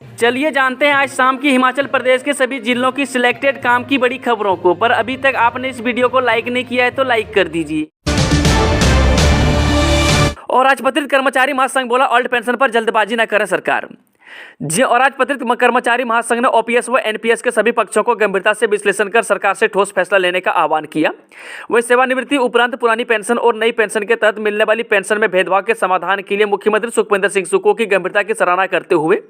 चलिए जानते हैं आज शाम की हिमाचल प्रदेश के सभी जिलों की सिलेक्टेड काम की बड़ी खबरों को। पर अभी तक आपने इस वीडियो को लाइक नहीं किया है तो लाइक कर दीजिए। और राजपत्रित कर्मचारी महासंघ बोला ओल्ड पेंशन पर जल्दबाजी न करे सरकार। और राजपत्रित कर्मचारी महासंघ ने ओपीएस व एनपीएस के सभी पक्षों को गंभीरता से विश्लेषण कर सरकार से ठोस फैसला लेने का आह्वान किया। वही सेवानिवृत्ति उपरांत पुरानी पेंशन और नई पेंशन के तहत मिलने वाली पेंशन में भेदभाव के समाधान के लिए मुख्यमंत्री सुखविंदर सिंह सुक्खू की गंभीरता की सराहना करते हुए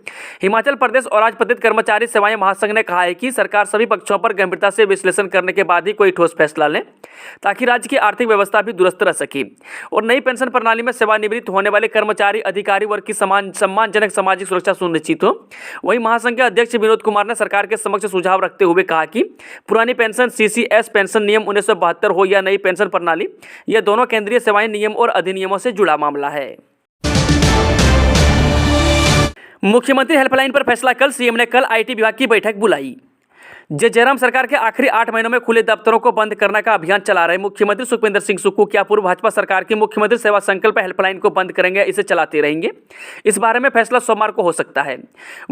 हिमाचल प्रदेश और राजपत्रित कर्मचारी सेवाएं महासंघ ने कहा है कि सरकार सभी पक्षों पर गंभीरता से विश्लेषण करने के बाद ही कोई ठोस फैसला लें ताकि राज्य की आर्थिक व्यवस्था भी दुरुस्त रह सके और नई पेंशन प्रणाली में सेवानिवृत्त होने वाले कर्मचारी अधिकारी वर्ग की सम्मानजनक सामाजिक सुरक्षा सुनिश्चित हो। वहीं महासंघ के अध्यक्ष विनोद कुमार ने सरकार के समक्ष सुझाव रखते हुए कहा कि पुरानी पेंशन सीसीएस पेंशन नियम 1972 हो या नई पेंशन प्रणाली, यह दोनों केंद्रीय सेवाएं नियम और अधिनियमों से जुड़ा मामला है। मुख्यमंत्री हेल्पलाइन पर फैसला कल। सीएम ने कल आईटी विभाग की बैठक बुलाई। जयराम सरकार के आखिरी 8 महीनों में खुले दफ्तरों को बंद करने का अभियान चला रहे मुख्यमंत्री सुखविंदर सिंह सुक्खू क्या पूर्व भाजपा सरकार की मुख्यमंत्री सेवा संकल्प हेल्पलाइन को बंद करेंगे, इसे चलाते रहेंगे? इस बारे में फैसला सोमवार को हो सकता है।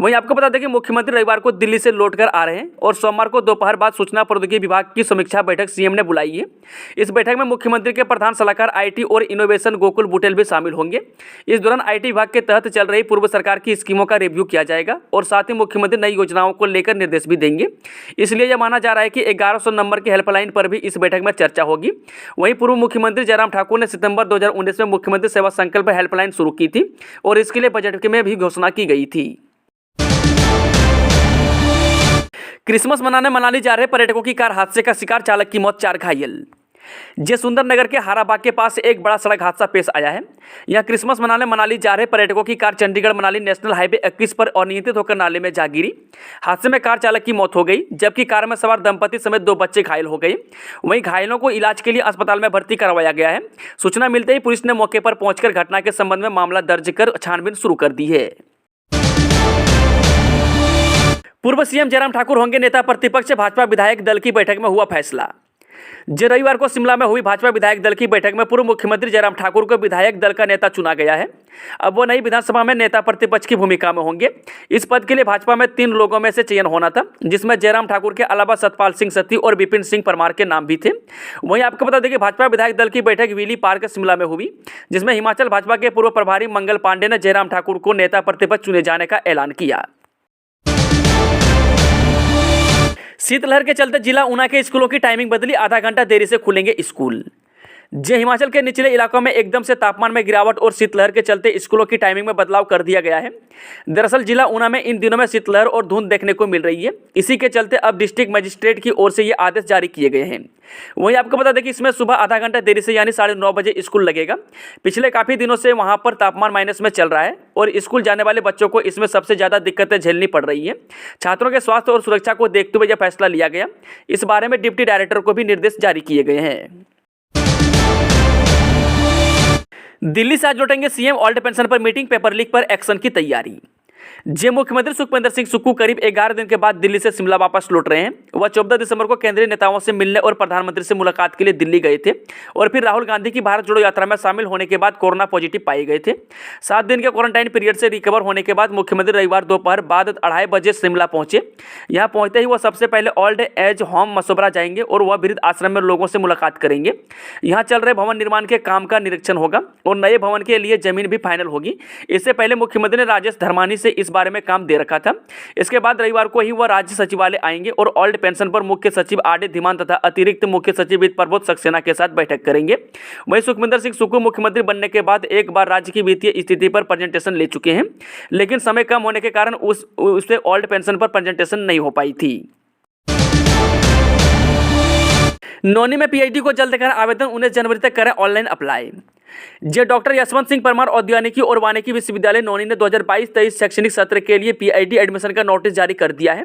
वहीं आपको बता दें कि मुख्यमंत्री रविवार को दिल्ली से लौटकर आ रहे हैं और सोमवार को दोपहर बाद सूचना प्रौद्योगिकी विभाग की समीक्षा बैठक सीएम ने बुलाई है। इस बैठक में मुख्यमंत्री के प्रधान सलाहकार आईटी और इनोवेशन गोकुल बुटेल भी शामिल होंगे। इस दौरान आईटी विभाग के तहत चल रही पूर्व सरकार की स्कीमों का रिव्यू किया जाएगा और साथ ही मुख्यमंत्री नई योजनाओं को लेकर निर्देश भी देंगे। इसलिए यह माना जा रहा है कि 1100 नंबर की हेल्पलाइन पर भी इस बैठक में चर्चा होगी। वहीं पूर्व मुख्यमंत्री जयराम ठाकुर ने सितंबर 2019 में मुख्यमंत्री सेवा संकल्प हेल्पलाइन शुरू की थी और इसके लिए बजट में भी घोषणा की गई थी। क्रिसमस मनाने मनाली जा रहे पर्यटकों की कार हादसे का शिकार, चालक की मौत, 4 घायल। सुंदरनगर के हाराबाग के पास एक बड़ा सड़क हादसा पेश आया है। यहां क्रिसमस मनाने मनाली जा रहे पर्यटकों की car Chandigarh Manali national highway 21 पर अनियंत्रित होकर नाले में जा गिरी। हादसे में कार चालक की मौत हो गई जबकि कार में सवार दंपति समेत 2 बच्चे घायल हो गए। वहीं घायलों को इलाज के लिए अस्पताल में भर्ती करवाया गया है। सूचना मिलते ही पुलिस ने मौके पर पहुंचकर घटना के संबंध में मामला दर्ज कर छानबीन शुरू कर दी है। पूर्व सीएम जयराम ठाकुर होंगे नेता प्रतिपक्ष, भाजपा विधायक दल की बैठक में हुआ फैसला। रविवार को शिमला में हुई भाजपा विधायक दल की बैठक में पूर्व मुख्यमंत्री जयराम ठाकुर को विधायक दल का नेता चुना गया है। अब वो नई विधानसभा में नेता प्रतिपक्ष की भूमिका में होंगे। इस पद के लिए भाजपा में 3 लोगों में से चयन होना था, जिसमें जयराम ठाकुर के अलावा सतपाल सिंह सत्ती और विपिन सिंह परमार के नाम भी थे। वहीं आपको बता दें कि भाजपा विधायक दल की बैठक विली पार्क शिमला में हुई, जिसमें हिमाचल भाजपा के पूर्व प्रभारी मंगल पांडे ने जयराम ठाकुर को नेता प्रतिपक्ष चुने जाने का ऐलान किया। शीतलहर के चलते जिला ऊना के स्कूलों की टाइमिंग बदली, आधा घंटा देरी से खुलेंगे स्कूल। हिमाचल के निचले इलाकों में एकदम से तापमान में गिरावट और शीतलहर के चलते स्कूलों की टाइमिंग में बदलाव कर दिया गया है। दरअसल जिला ऊना में इन दिनों में शीतलहर और धुंध देखने को मिल रही है। इसी के चलते अब डिस्ट्रिक्ट मजिस्ट्रेट की ओर से ये आदेश जारी किए गए हैं। वहीं आपको बता दें कि इसमें सुबह आधा घंटा देरी से यानी 9:30 बजे स्कूल लगेगा। पिछले काफ़ी दिनों से वहां पर तापमान माइनस में चल रहा है और स्कूल जाने वाले बच्चों को इसमें सबसे ज़्यादा दिक्कतें झेलनी पड़ रही है। छात्रों के स्वास्थ्य और सुरक्षा को देखते हुए यह फैसला लिया गया। इस बारे में डिप्टी डायरेक्टर को भी निर्देश जारी किए गए हैं। दिल्ली से आज लौटेंगे सीएम, ओल्ड पेंशन पर मीटिंग, पेपर लीक पर एक्शन की तैयारी। मुख्यमंत्री सुखविंदर सिंह सुक्खू करीब 11 दिन के बाद दिल्ली से शिमला वापस लौट रहे हैं। वह 14 दिसंबर को केंद्रीय नेताओं से मिलने और प्रधानमंत्री से मुलाकात के लिए दिल्ली गए थे और फिर राहुल गांधी की भारत जोड़ो यात्रा में शामिल होने के बाद कोरोना पॉजिटिव पाए गए थे। 7 दिन के क्वारंटाइन पीरियड से रिकवर होने के बाद मुख्यमंत्री रविवार दोपहर बाद 2:30 बजे शिमला पहुंचे। यहाँ पहुंचते ही वह सबसे पहले ओल्ड एज होम मसोबरा जाएंगे और वह वृद्ध आश्रम में लोगों से मुलाकात करेंगे। यहाँ चल रहे भवन निर्माण के काम का निरीक्षण होगा और नए भवन के लिए जमीन भी फाइनल होगी। इससे पहले मुख्यमंत्री ने राजेश धर्मानी से इस बारे में काम दे रखा था। इसके बाद रविवार को ही वह राज्य सचिवालय आएंगे और ओल्ड पेंशन पर मुख्य सचिव आर.डी. धीमान तथा अतिरिक्त मुख्य सचिव वित्त प्रबोध सक्सेना के साथ बैठक करेंगे। वहीं सुखविंदर सिंह सुक्खू मुख्यमंत्री बनने के बाद एक बार राज्य की वित्तीय स्थिति पर प्रेजेंटेशन ले चुके हैं, लेकिन समय कम होने के कारण उससे ओल्ड पेंशन पर प्रेजेंटेशन नहीं हो पाई थी। नौनी में पीएचडी को जल्द करें आवेदन, 19 जनवरी तक करें online apply. Doctor Yashwant Singh Parmar औद्यानिकी और वानिकी विश्वविद्यालय नौनी ने 2022-23 शैक्षणिक सत्र के लिए पीएचडी एडमिशन का नोटिस जारी कर दिया है।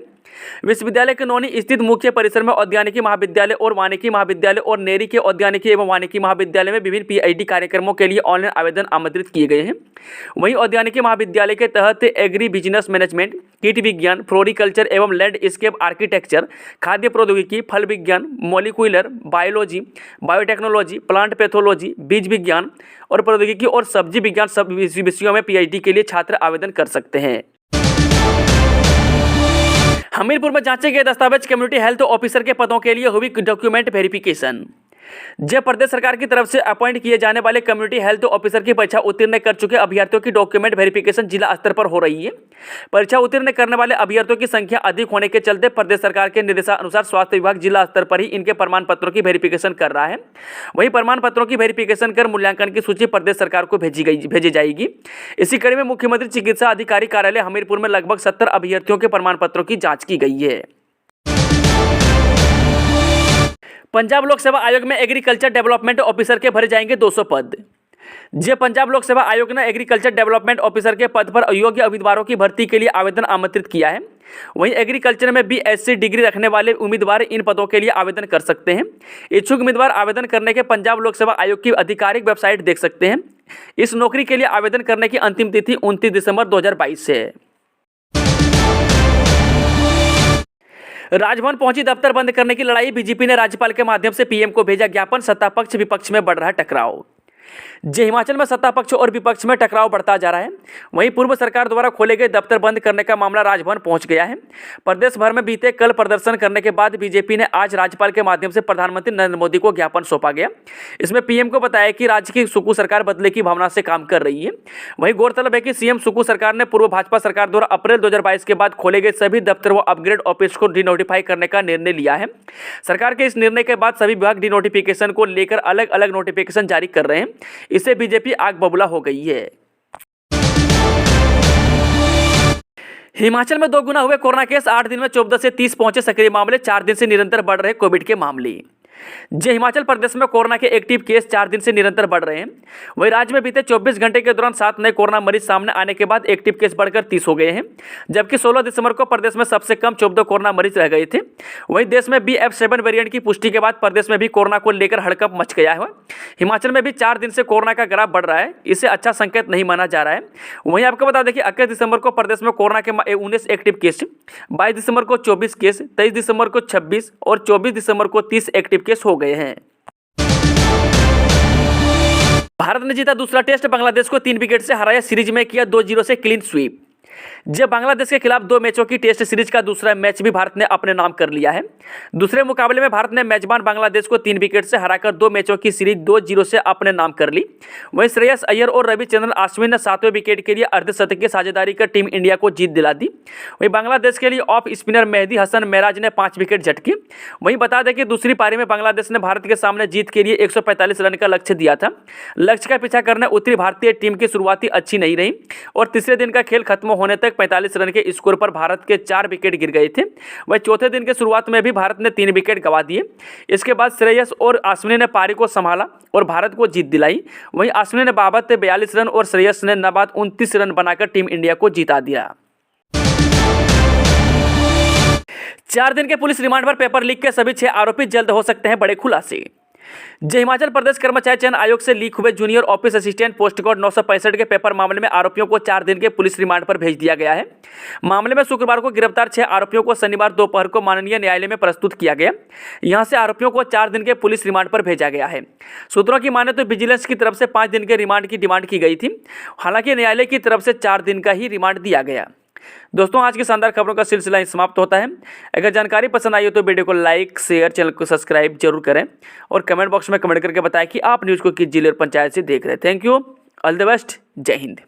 विश्वविद्यालय के नौनी स्थित मुख्य परिसर में औद्यानिकी महाविद्यालय और वानिकी महाविद्यालय और नेरी के औद्यानिकी एवं वानिकी महाविद्यालय में विभिन्न पीएचडी कार्यक्रमों के लिए ऑनलाइन आवेदन आमंत्रित किए गए हैं। वहीं औद्यानिकी महाविद्यालय के तहत एग्री बिजनेस मैनेजमेंट, कीट विज्ञान, फ्लोरिकल्चर एवं लैंडस्केप आर्किटेक्चर, खाद्य प्रौद्योगिकी, फल विज्ञान, molecular biology, biotechnology, plant pathology, बीज विज्ञान और प्रौद्योगिकी और सब्जी विज्ञान सब विषयों में पीएचडी के लिए छात्र आवेदन कर सकते हैं। हमीरपुर में जांचे गए दस्तावेज कम्युनिटी हेल्थ ऑफिसर के पदों के लिए हुई डॉक्यूमेंट वेरिफिकेशन। जब प्रदेश सरकार की तरफ से अपॉइंट किए जाने वाले कम्युनिटी हेल्थ ऑफिसर की परीक्षा उत्तीर्ण कर चुके अभ्यर्थियों की डॉक्यूमेंट वेरिफिकेशन जिला स्तर पर हो रही है। परीक्षा उत्तीर्ण करने वाले अभ्यर्थियों की संख्या अधिक होने के चलते प्रदेश सरकार के निर्देशानुसार स्वास्थ्य विभाग जिला स्तर पर ही इनके प्रमाण पत्रों की वेरिफिकेशन कर रहा है। वहीं प्रमाण पत्रों की वेरिफिकेशन कर मूल्यांकन की सूची प्रदेश सरकार को भेजी जाएगी। इसी कड़ी में मुख्यमंत्री चिकित्सा अधिकारी कार्यालय हमीरपुर में लगभग 70 अभ्यर्थियों के प्रमाण पत्रों की जाँच की गई है। पंजाब लोक सेवा आयोग में एग्रीकल्चर डेवलपमेंट ऑफिसर के भरे जाएंगे 200 पद। पंजाब लोक सेवा आयोग ने एग्रीकल्चर डेवलपमेंट ऑफिसर के पद पर अयोग्य उम्मीदवारों की भर्ती के लिए आवेदन आमंत्रित किया है। वहीं एग्रीकल्चर में BSc डिग्री रखने वाले उम्मीदवार इन पदों के लिए आवेदन कर सकते हैं। इच्छुक उम्मीदवार आवेदन करने के पंजाब लोक सेवा आयोग की आधिकारिक वेबसाइट देख सकते हैं। इस नौकरी के लिए आवेदन करने की अंतिम तिथि 29 दिसंबर 2022 से है। राजभवन पहुंची दफ्तर बंद करने की लड़ाई, बीजेपी ने राज्यपाल के माध्यम से पीएम को भेजा ज्ञापन, सत्ता पक्ष विपक्ष में बढ़ रहा टकराव। हिमाचल में सत्ता पक्ष और विपक्ष में टकराव बढ़ता जा रहा है। वहीं पूर्व सरकार द्वारा खोले गए दफ्तर बंद करने का मामला राजभवन पहुंच गया है। प्रदेश भर में बीते कल प्रदर्शन करने के बाद बीजेपी ने आज राज्यपाल के माध्यम से प्रधानमंत्री नरेंद्र मोदी को ज्ञापन सौंपा गया। इसमें पीएम को बताया कि राज्य की सुक्कू सरकार बदले की भावना से काम कर रही है। वहीं गौरतलब है कि सीएम सुक्कू सरकार ने पूर्व भाजपा सरकार द्वारा अप्रैल 2022 के बाद खोले गए सभी दफ्तर व अपग्रेड ऑफिस को डिनोटिफाई करने का निर्णय लिया है। सरकार के इस निर्णय के बाद सभी विभाग डिनोटिफिकेशन को लेकर अलग अलग नोटिफिकेशन जारी कर रहे हैं। इससे बीजेपी आग बबूला हो गई है। हिमाचल में 2 गुना हुए कोरोना केस, 8 दिन में 14 से 30 पहुंचे सक्रिय मामले, 4 दिन से निरंतर बढ़ रहे कोविड के मामले। हिमाचल प्रदेश में कोरोना के एक्टिव केस 4 दिन से निरंतर बढ़ रहे हैं। वहीं राज्य में बीते 24 घंटे के दौरान 7 नए कोरोना मरीज सामने आने के बाद एक्टिव केस बढ़कर 30 हो गए हैं, जबकि 16 दिसंबर को प्रदेश में सबसे कम 14 कोरोना मरीज रह गए थे। वहीं देश में BF7 वेरिएंट की पुष्टि के बाद प्रदेश में भी कोरोना को लेकर हड़कंप मच गया है। हिमाचल में भी 4 दिन से कोरोना का ग्राफ बढ़ रहा है, इसे अच्छा संकेत नहीं माना जा रहा है। वहीं आपको बता दें कि 21 दिसंबर को प्रदेश में कोरोना के 19 एक्टिव केस, 22 दिसंबर को 24 केस, 23 दिसंबर को 26 और 24 दिसंबर को 30 एक्टिव केस हो गए हैं। भारत ने जीता दूसरा टेस्ट, बांग्लादेश को 3 विकेट से हराया, सीरीज में किया 2-0 से क्लीन स्वीप। बांग्लादेश के खिलाफ 2 मैचों की टेस्ट सीरीज का दूसरा मैच भी भारत ने अपने नाम कर लिया है। दूसरे मुकाबले में भारत ने मेजबान बांग्लादेश को 3 विकेट से हराकर 2 मैचों की सीरीज 2-0 से अपने नाम कर ली। वहीं श्रेयस अय्यर और रविचंद्रन अश्विन ने 7वें विकेट के लिए अर्धशतकीय साझेदारी कर टीम इंडिया को जीत दिला दी। वहीं बांग्लादेश के लिए ऑफ स्पिनर मेहदी हसन मेराज ने 5 विकेट झटके। वहीं बता दें कि दूसरी पारी में बांग्लादेश ने भारत के सामने जीत के लिए 145 रन का लक्ष्य दिया था। लक्ष्य का पीछा करने उत्तरी भारतीय टीम की शुरुआती अच्छी नहीं रही और तीसरे दिन का खेल खत्म होने तक 45 रन के स्कोर पर भारत के 4 विकेट गिर गए थे। वहीं चौथे दिन के शुरुआत में भी भारत ने 3 विकेट गंवा दिए। इसके बाद श्रेयस और अश्विन ने पारी को संभाला और भारत को जीत दिलाई। वहीं अश्विन ने बाबत 42 रन और श्रेयस ने नाबाद 29 रन बनाकर टीम इंडिया को जिता दिया। 4 दिन के पुलिस रिमांड पर पेपर लीक के सभी 6 आरोपी जल्द हो सकते हैं बड़े खुलासे। हिमाचल प्रदेश कर्मचारी चयन आयोग से लीक हुए junior office assistant post code 965 के पेपर मामले में आरोपियों को 4 दिन के पुलिस रिमांड पर भेज दिया गया है। मामले में शुक्रवार को गिरफ्तार 6 आरोपियों को शनिवार दोपहर को माननीय न्यायालय में प्रस्तुत किया गया। यहां से आरोपियों को 4 दिन के पुलिस रिमांड पर भेजा गया है। सूत्रों की माने तो विजिलेंस की तरफ से 5 दिन के रिमांड की डिमांड की गई थी, हालांकि न्यायालय की तरफ से 4 दिन का ही रिमांड दिया गया। दोस्तों, आज की शानदार खबरों का सिलसिला समाप्त होता है। अगर जानकारी पसंद आई हो तो वीडियो को लाइक, शेयर, चैनल को सब्सक्राइब जरूर करें और कमेंट बॉक्स में कमेंट करके बताएं कि आप न्यूज़ को किस जिले और पंचायत से देख रहे हैं। Thank you, all the best, जय हिंद।